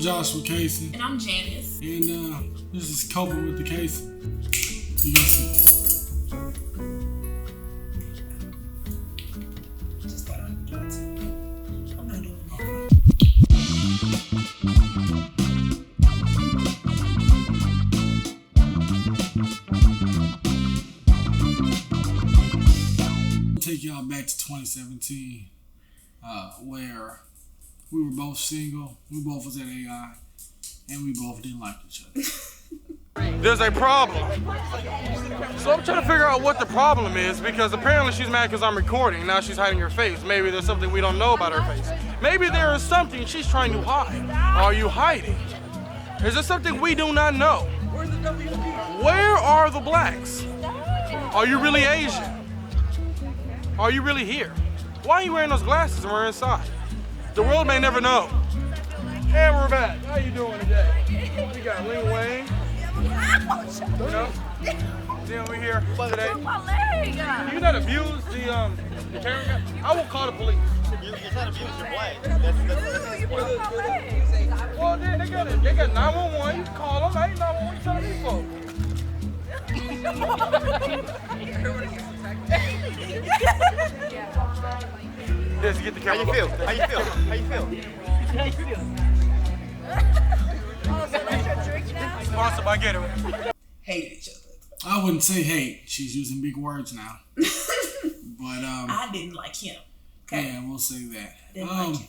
Joshua Cason. And I'm Janice. And this is Coping with the Case. You gonna see. Just thought I'd do it too. I'm not doing that. Take y'all back to 2017, where we were both single, we both was at AI, and we both didn't like each other. There's a problem. So I'm trying to figure out what the problem is, because apparently she's mad because I'm recording. Now she's hiding her face. Maybe there's something we don't know about her face. Maybe there is something she's trying to hide. Are you hiding? Is there something we do not know? Where are the blacks? Are you really Asian? Are you really here? Why are you wearing those glasses and we're inside? The world may never know. And we're back. How you doing today? We got Ling Wayne. You know? Then we're here today. You not abuse the camera guy? I won't call the police. You can't abuse your black. Well, then they got 911. You can call them. I ain't 911. You telling me for? Let's get the camera. How you feel? How you feel? How you feel? Sponsored by Gatorade. Hate each other. I wouldn't say hate. She's using big words now. But I didn't like him. Okay. yeah, we'll say that. Didn't like him.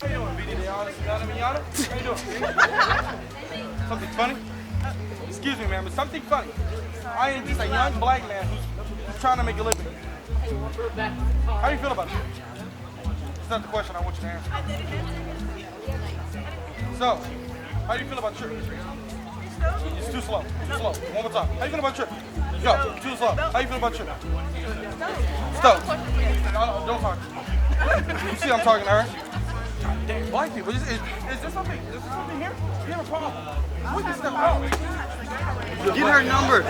How you doing, BD Deanna? How you doing? Something funny? Excuse me, ma'am, but something funny. I am just a young black man who's trying to make a living. How do you feel about it? That's not the question I want you to answer. So, how do you feel about church? It's too slow. Too slow. One more time. How you feel about church? Go. Too slow. How you feel about church? Stop. Don't talk. You see I'm talking to her? Damn, black people. Is there something here? You have a problem? We can step out. Give her a number.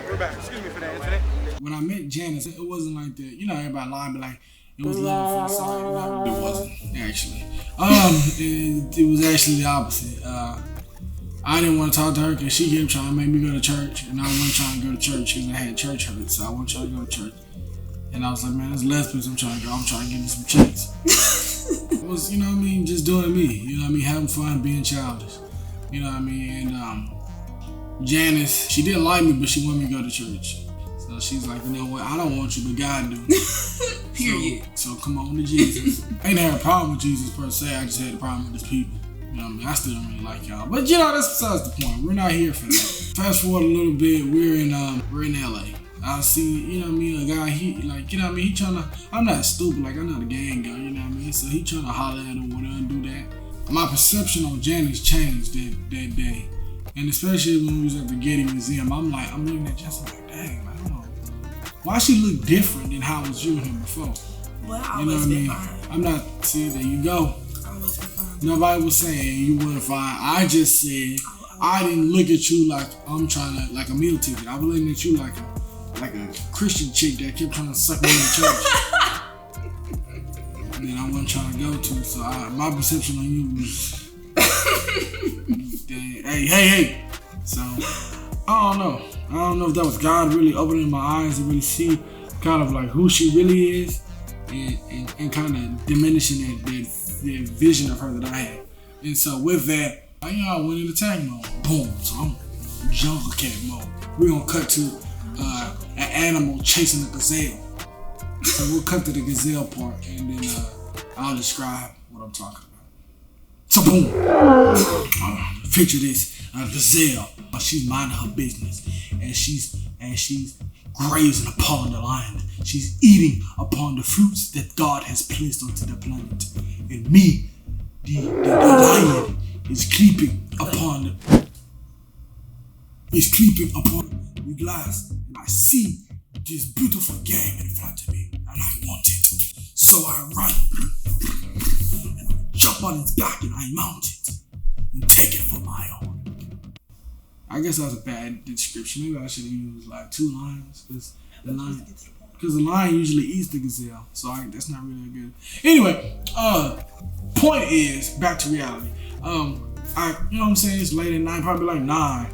We're back. Excuse me for that incident. When I met Janice, it wasn't like that. You know, everybody lying, but like, it was love for the song. It wasn't, actually. It was actually the opposite. I didn't want to talk to her because she kept trying to make me go to church, and I wasn't trying to go to church because I had church hurt, so I wasn't trying to go to church. And I was like, man, there's lesbians I'm trying to go. I'm trying to get me some chicks. It was, you know what I mean, just doing me. You know what I mean, having fun, being childish. You know what I mean? And Janice, she didn't like me, but she wanted me to go to church. So she's like, you know what, I don't want you, but God do. Period. So come on to Jesus. I ain't had a problem with Jesus per se, I just had a problem with his people. You know what I mean? I still don't really like y'all. But you know, that's besides the point. We're not here for that. Fast forward a little bit, we're in LA. I see, you know what I mean, a guy, he like, you know what I mean, he tryna, I'm not stupid, like I'm not a gang guy, you know what I mean? So he tryna holler at him, whatever, and do that. My perception on Janice changed that day. And especially when we was at the Getty Museum, I'm looking at Janice like, dang, I don't know. Why she look different than how I was viewing her before? Well, I You know always what I been mean? fine. I'm not, see, there you go. I always been fine. Nobody was saying you weren't fine. I just said, I didn't look at you like I'm trying to, like a meal ticket. I was looking at you like a Christian chick that kept trying to suck me in the church. And then I wasn't trying to go to, so my perception on you was, hey. So, I don't know if that was God really opening my eyes to really see kind of like who she really is and kind of diminishing that vision of her that I had. And so with that, I went into attack mode. Boom. So I'm jungle cat mode. We're gonna cut to an animal chasing a gazelle. So we'll cut to the gazelle part and then I'll describe what I'm talking about. So boom. Picture this, a gazelle. She's minding her business and she's grazing upon the land. She's eating upon the fruits that God has placed onto the planet. And me, the lion, is creeping upon the glass. And I see this beautiful game in front of me, and I want it. So I run, and I jump on its back, and I mount it, and take it for my own. I guess that was a bad description. Maybe I should have used like 2 lines, because the lion usually eats the gazelle, so that's not really good. Anyway, point is, back to reality. You know what I'm saying? It's late at night, probably like 9,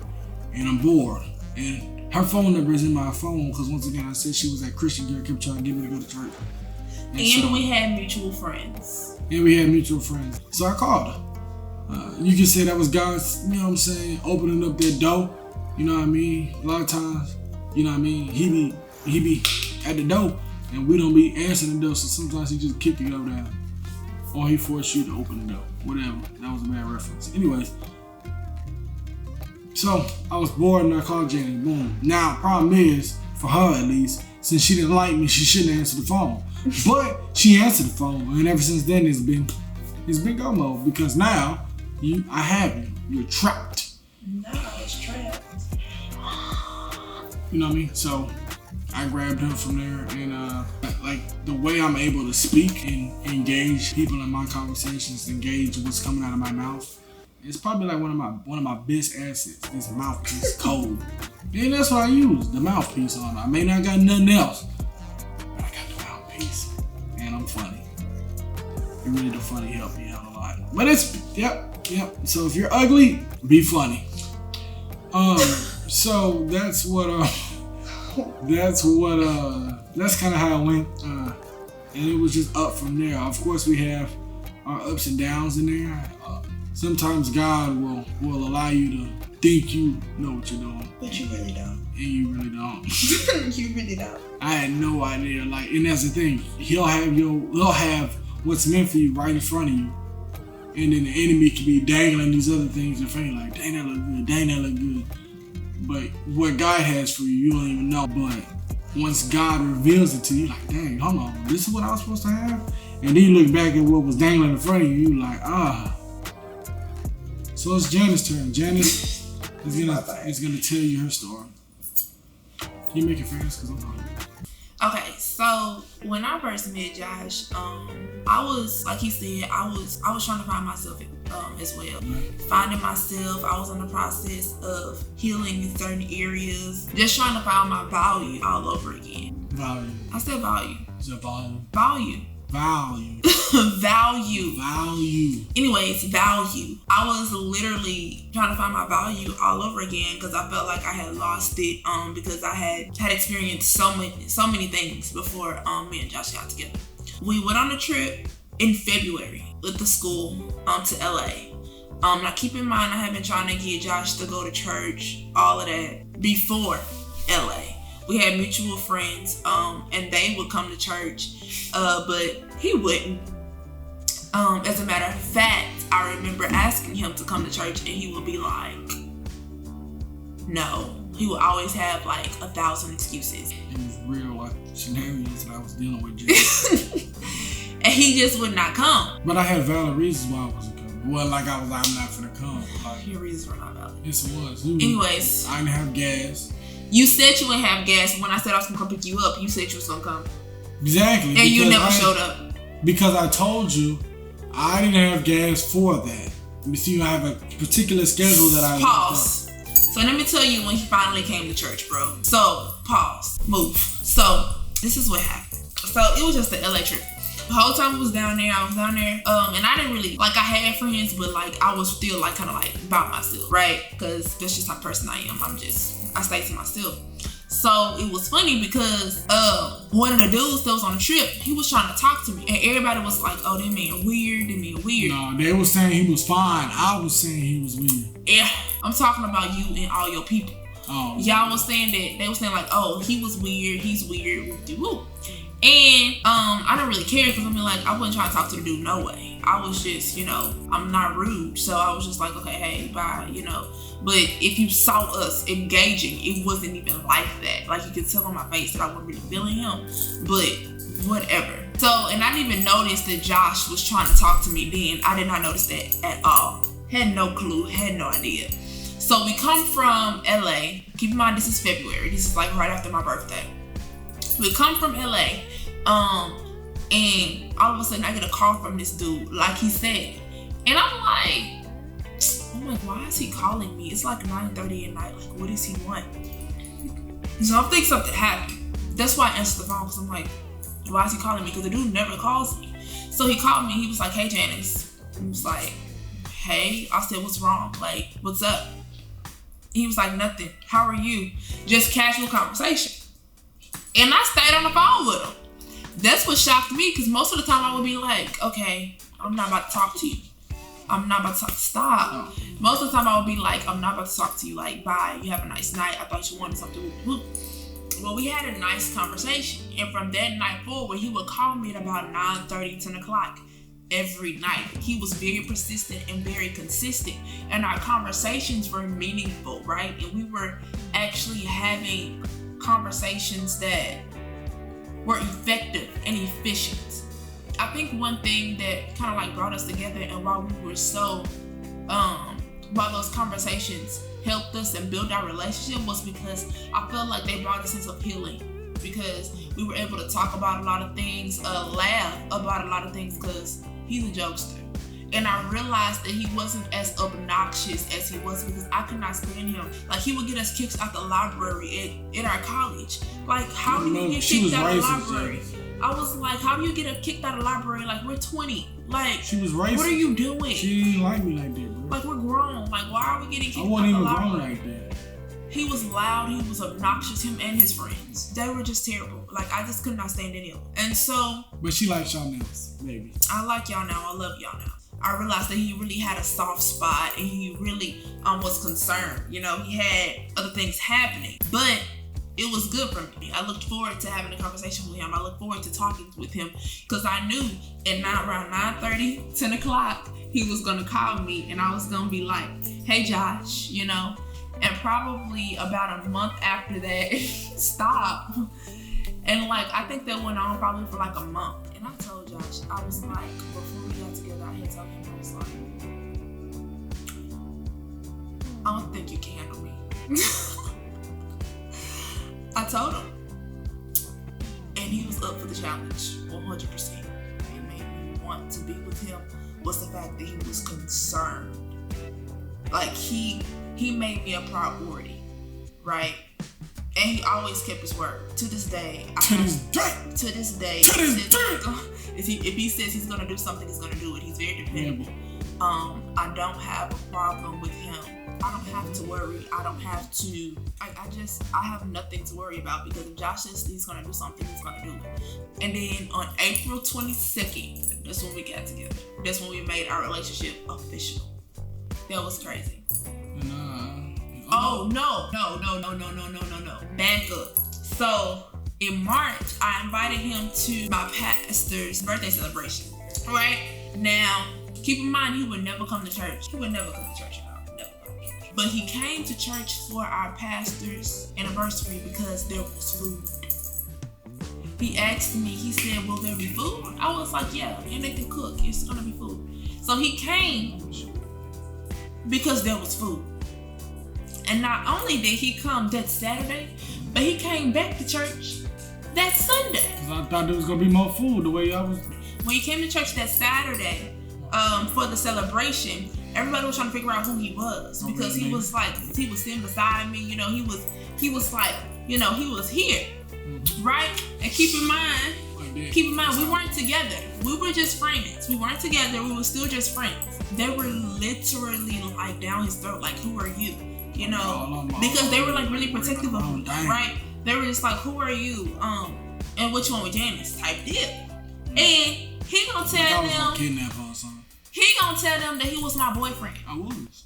and I'm bored. And her phone number is in my phone because once again, I said she was that Christian girl, kept trying to get me to go to church. And we had mutual friends. So I called her. You can say that was God's, you know what I'm saying, opening up that door. You know what I mean? A lot of times, you know what I mean, he be at the door and we don't be answering the door, so sometimes he just kick you over there. Or he force you to open the door. Whatever. That was a bad reference. Anyways. So I was bored and I called Janet. Boom. Now, problem is, for her at least, since she didn't like me, she shouldn't answer the phone. But she answered the phone, and ever since then it's been go mode because now I have you. You're trapped. No, it's trapped. You know what I mean? So I grabbed her from there, and like the way I'm able to speak and engage people in my conversations, engage what's coming out of my mouth, it's probably like one of my best assets. This mouthpiece code, and that's what I use, the mouthpiece on. I may not got nothing else, but I got the mouthpiece, and I'm funny. It really the funny help me out a lot. But it's yep. So if you're ugly, be funny. So that's kind of how it went, and it was just up from there. Of course, we have our ups and downs in there. Sometimes God will allow you to think you know what you're doing, But you really don't. and you really don't. You really don't. I had no idea. Like, and that's the thing. He'll have what's meant for you right in front of you, and then the enemy can be dangling these other things in front of you, like, dang, that look good, dang, that look good. But what God has for you, you don't even know. But once God reveals it to you, like, dang, hold on, this is what I was supposed to have? And then you look back at what was dangling in front of you, you like, So it's Janet's turn. Janet is gonna tell you her story. Can you make it fast? Because I'm hungry. Okay, so when I first met Josh, I was, like he said, I was trying to find myself as well. Finding myself, I was in the process of healing in certain areas, just trying to find my value all over again. Value. I said value. Is it volume? Value. Value. Value. Value. Anyways, value. I was literally trying to find my value all over again because I felt like I had lost it because I had experienced so many things before me and Josh got together. We went on a trip in February with the school to LA. Now keep in mind I had been trying to get Josh to go to church, all of that, before LA. We had mutual friends, and they would come to church, but he wouldn't. As a matter of fact, I remember asking him to come to church, and he would be like, no. He would always have like 1,000 excuses. It was real life scenarios that I was dealing with. Just. And he just would not come. But I had valid reasons why I wasn't coming. It wasn't like I'm not gonna come. Like, Your reasons were not valid. yes, it was. Anyways. I didn't have gas. You said you wouldn't have gas. When I said I was gonna come pick you up, you said you was gonna come. Exactly. And you never showed up. Because I told you I didn't have gas for that. You see, I have a particular schedule that I Pause. So let me tell you when he finally came to church, bro. So, pause. Move. So, this is what happened. So, it was just the LA trip. The whole time I was down there, and I didn't really, like, I had friends, but, like, I was still, like, kind of, like, by myself, right? Because that's just how person I am. I stay to myself. So, it was funny because one of the dudes that was on the trip, he was trying to talk to me. And everybody was like, oh, that man weird. No, they were saying he was fine. I was saying he was weird. Yeah, I'm talking about you and all your people. Oh. Y'all was saying that, they were saying like, oh, he was weird, he's weird, woo. And I didn't really care because I wasn't trying to talk to the dude, no way. I was just, I'm not rude. So I was just like, okay, hey, bye, But if you saw us engaging, it wasn't even like that. Like you could tell on my face that I wasn't really feeling him, but whatever. So, and I didn't even notice that Josh was trying to talk to me then. I did not notice that at all. Had no clue, had no idea. So we come from LA. Keep in mind, this is February. This is like right after my birthday. We come from LA, and all of a sudden I get a call from this dude, like he said. And I'm like, why is he calling me? It's like 9:30 at night. Like, what does he want? So I'm thinking something happened. That's why I answered the phone, because I'm like, why is he calling me? Because the dude never calls me. So he called me. He was like, hey, Janice, He was like, hey. I said, what's wrong? Like, what's up? He was like, nothing. How are you? Just casual conversation. And I stayed on the phone with him. That's what shocked me, because most of the time I would be like, okay, I'm not about to talk to you. I'm not about to stop. Most of the time I would be like, I'm not about to talk to you. Like, bye. You have a nice night. I thought you wanted something. Well, we had a nice conversation. And from that night forward, he would call me at about 9:30, 10 o'clock every night. He was very persistent and very consistent. And our conversations were meaningful, right? And we were actually having conversations that were effective and efficient. I think one thing that kind of like brought us together, and while we were so, while those conversations helped us and build our relationship, was because I felt like they brought a sense of healing, because we were able to talk about a lot of things, laugh about a lot of things, because he's a jokester. And I realized that he wasn't as obnoxious as he was, because I could not stand him. Like, he would get us kicked out the library at our college. Like, how do you get kicked out of the library? I was like, how do you get kicked out of the library? Like, we're 20. Like, she was racist. What are you doing? She didn't like me like that, bro. Like, we're grown. Like, why are we getting kicked out I of wasn't the even library? grown like that. He was loud. He was obnoxious. Him and his friends. They were just terrible. Like, I just could not stand any of them. And so... But she likes y'all now, maybe. I like y'all now. I love y'all now. I realized that he really had a soft spot, and he really was concerned. You know, he had other things happening, but it was good for me. I looked forward to having a conversation with him. I looked forward to talking with him, because I knew at around 9:30, 10 o'clock, he was going to call me, and I was going to be like, hey, Josh, you know. And probably about a month after that, stop. And like, I think that went on probably for like a month. And I told Josh, I was like, before we got together, I had told him, I was like, I don't think you can handle me. I told him. And he was up for the challenge, 100%. It made me want to be with him was the fact that he was concerned. Like, he made me a priority, right? And he always kept his word. To this day. If he says he's gonna do something, he's gonna do it. He's very dependable. I don't have a problem with him. I don't have to worry. I don't have to. I have nothing to worry about, because if Josh says he's gonna do something, he's gonna do it. And then on April 22nd, that's when we got together. That's when we made our relationship official. That was crazy. Oh, no. Back up. So, in March, I invited him to my pastor's birthday celebration. Right? Now, keep in mind, he would never come to church. Y'all. Never come to church. But he came to church for our pastor's anniversary because there was food. He asked me, he said, will there be food? I was like, yeah, and they can cook. It's gonna be food. So he came because there was food. And not only did he come that Saturday, but he came back to church that Sunday. Cause I thought there was gonna be more food the way I was. When he came to church that Saturday, for the celebration, everybody was trying to figure out who he was, because he was like, he was sitting beside me, you know, he was like, you know, he was here, right? And keep in mind, we weren't together. We were just friends. We weren't together. We were still just friends. They were literally like down his throat, like, who are you? You know, because they were like really protective of me, right? They were just like, who are you? And what you want with Janice type deal. And he gonna tell them, he gonna tell them that he was my boyfriend. I was.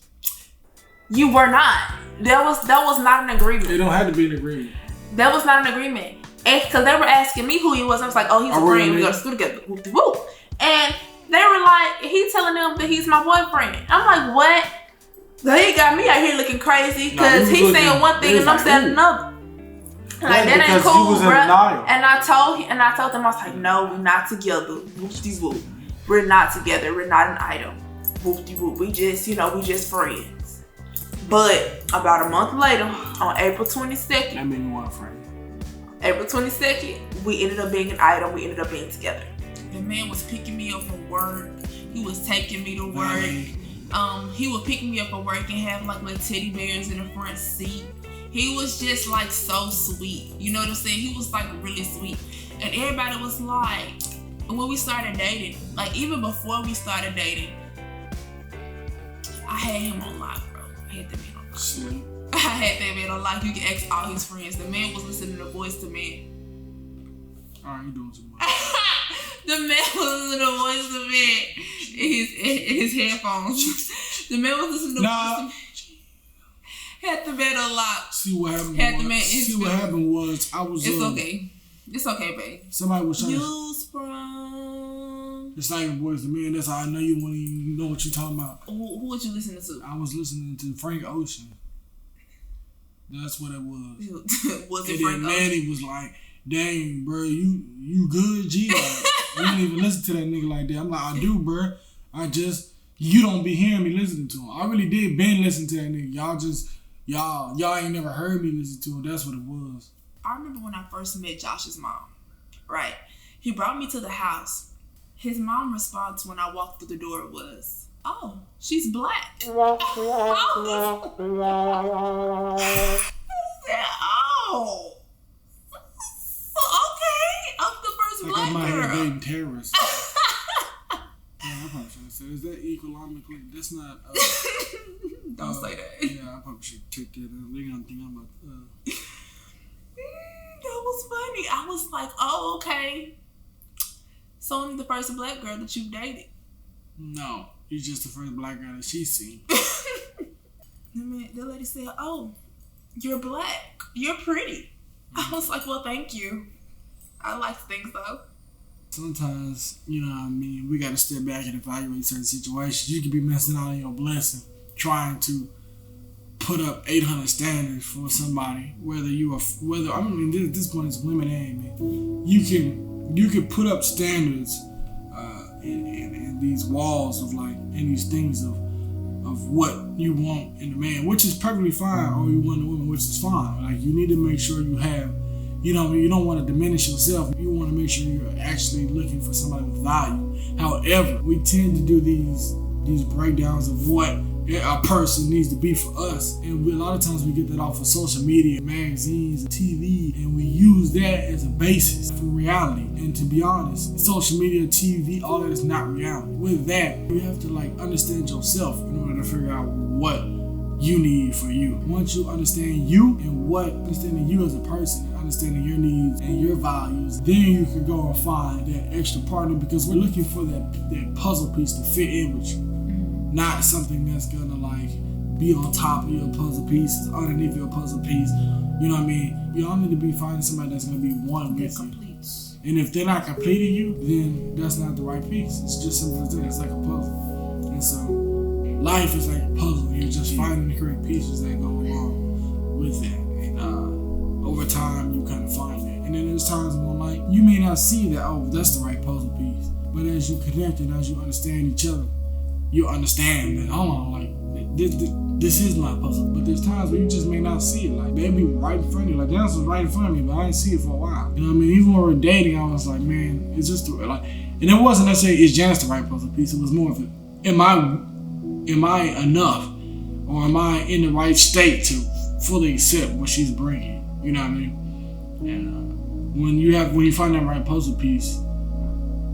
You were not. That was not an agreement. It don't have to be an agreement. That was not an agreement. And because they were asking me who he was, I was like, oh, he's a friend. We go to school together. Woo. And they were like, he telling them that he's my boyfriend. I'm like, what? So he got me out here looking crazy, because he's saying one thing and I'm saying another. Like, that ain't cool, bro. And I told them, I was like, no, we're not together. Whoop-de-whoop. We're not together. We're not an item. Whoop-de-whoop. We just friends. But about a month later, on April 22nd. That made me want a friend. April 22nd, we ended up being an item. We ended up being together. The man was picking me up from work. He was taking me to work. He would pick me up at work and have like little teddy bears in the front seat. He was just like so sweet. You know what I'm saying? He was like really sweet. And everybody was like, when we started dating, like even before we started dating, had him on live, bro. I had that man on live. Shit. I had that man on live. You can ask all his friends. The man was listening to Voice to Man. Alright, you doing too much. The man was listening to Voice to Man in his headphones. The man was listening to Voice to Man. Had the man on lock. See what happened. Had the man in his what feelings. happened was I was. It's okay. It's okay, babe. Somebody was trying to. You sprung. It's not even Boys to Men. That's how I know you want to know what you're talking about. Who was you listening to? I was listening to Frank Ocean. That's what it was. Was it And Frank then Ocean? Manny was like, "Dang, bro, you good, G? Like, you don't even listen to that nigga like that." I'm like, "I do, bro. You don't be hearing me listening to him. I really did been listening to that nigga. Y'all ain't never heard me listen to him. That's what it was." I remember when I first met Josh's mom. Right, he brought me to the house. His mom response when I walked through the door was, "Oh, she's black." I said, "Oh, okay, I'm the first Like black I'm out here girl." dating terrorists. Yeah, I probably shouldn't say. Is that economically? That's not. Don't say that. Yeah, I probably should take that. They're gonna think I'm a. That was funny. I was like, "Oh, okay. So I'm the first black girl that you've dated." No, you're just the first black girl that she's seen. The lady said, "Oh, you're black. You're pretty." I was like, "Well, thank you. I like to think so." Sometimes, you know what I mean, we gotta step back and evaluate certain situations. You could be missing out on your blessing, trying to put up 800 standards for somebody. I mean, at this point it's women and men. You can put up standards and these walls of like, and these things of what you want in a man, which is perfectly fine, or you want a woman, which is fine. Like, you need to make sure you have, you know, you don't want to diminish yourself. You want to make sure you're actually looking for somebody with value. However, we tend to do these breakdowns of what a person needs to be for us, and a lot of times we get that off of social media, magazines, TV, and we use that as a basis for reality. And to be honest, social media, TV, all that is not reality. With that, you have to like understand yourself in order to figure out what you need for you. Once you understand you and understanding you as a person, and understanding your needs and your values, then you can go and find that extra partner, because we're looking for that puzzle piece to fit in with you. Not something that's gonna like be on top of your puzzle pieces, underneath your puzzle piece. You know what I mean? You all need to be finding somebody that's gonna be one with you. And if they're not completing you, then that's not the right piece. It's just simple as that. It's like a puzzle. And so life is like a puzzle. You're just finding the correct pieces that go along with that. And over time, you kind of find that. And then there's times when like you may not see that, oh, that's the right puzzle piece. But as you connect and as you understand each other, you understand that, hold on, like, this is my puzzle. But there's times where you just may not see it. Like, they be right in front of you. Like, the answer was right in front of me, but I didn't see it for a while. You know what I mean? Even when we were dating, I was like, man, it's just like, and it wasn't necessarily, is Janice the right puzzle piece? It was more of it, am I enough? Or am I in the right state to fully accept what she's bringing? You know what I mean? And when you find that right puzzle piece,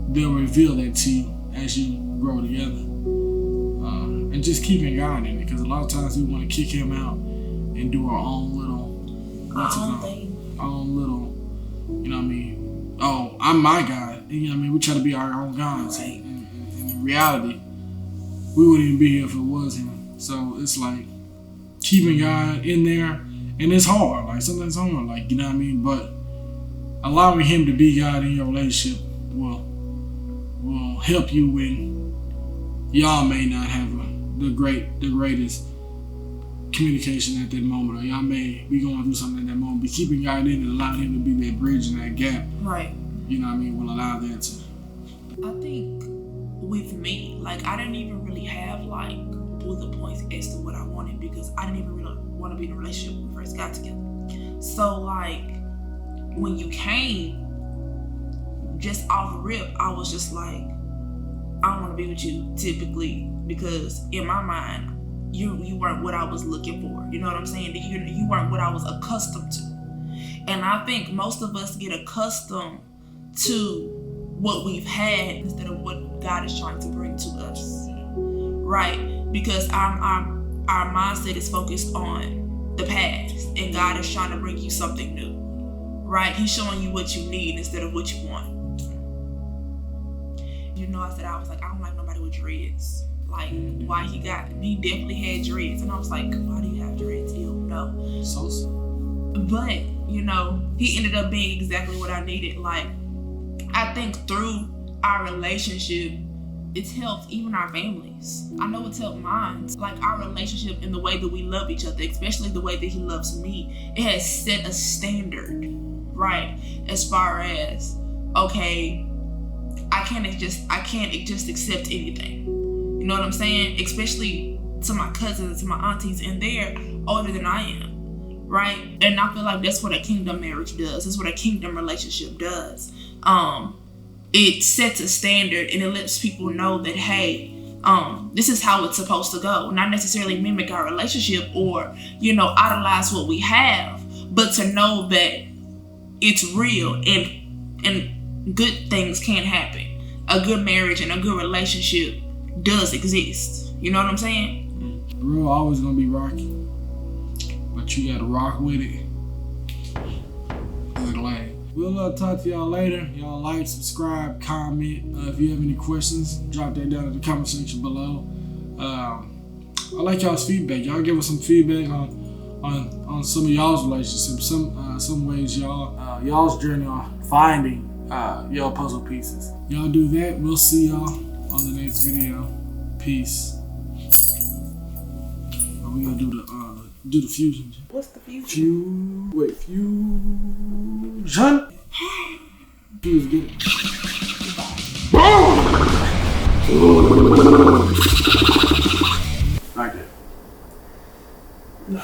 they'll reveal that to you as you grow together. And just keeping God in it, because a lot of times we want to kick him out and do our own little, our own little, you know what I mean? Oh, I'm my God. You know what I mean? We try to be our own gods. Right. And in reality, we wouldn't even be here if it was him. So it's like keeping God in there, and it's hard. Like, sometimes it's hard. Like, you know what I mean? But allowing him to be God in your relationship will help you when y'all may not have the greatest communication at that moment, or y'all may be going through something at that moment. But keeping God in and allowing him to be that bridge and that gap, Right. you know what I mean, will allow that to. I think with me, like, I didn't even really have like bullet points as to what I wanted, because I didn't even really want to be in a relationship when we first got together. So like, when you came, just off rip, I was just like, I don't want to be with you typically, because in my mind, you weren't what I was looking for. You know what I'm saying? You weren't what I was accustomed to. And I think most of us get accustomed to what we've had instead of what God is trying to bring to us. Right? because our mindset is focused on the past, and God is trying to bring you something new, right? He's showing you what you need instead of what you want. You know, I was like, I don't like nobody with dreads. Like, why he definitely had dreads, and I was like, why do you have dreads? Ew, no. So. But you know, he ended up being exactly what I needed. Like, I think through our relationship, it's helped even our families. I know it's helped mine. Like, our relationship and the way that we love each other, especially the way that he loves me, it has set a standard, right? As far as, okay, I can't just accept anything. You know what I'm saying? Especially to my cousins, to my aunties, and they're older than I am, right? And I feel like that's what a kingdom marriage does. That's what a kingdom relationship does. It sets a standard, and it lets people know that, hey, this is how it's supposed to go. Not necessarily mimic our relationship or, you know, idolize what we have, but to know that it's real and good things can happen. A good marriage and a good relationship does exist. You know what I'm saying? The road always gonna be rocky, but you gotta rock with it. Good lane. We'll talk to y'all later. Y'all like, subscribe, comment. If you have any questions, drop that down in the comment section below. I like y'all's feedback. Y'all give us some feedback on some of y'all's relationships, some ways y'all's journey on finding y'all puzzle pieces. Y'all do that. We'll see y'all on the next video. Peace. We gonna do the fusion. What's the fusion? Fusion. Fuse, get it. Like that. No.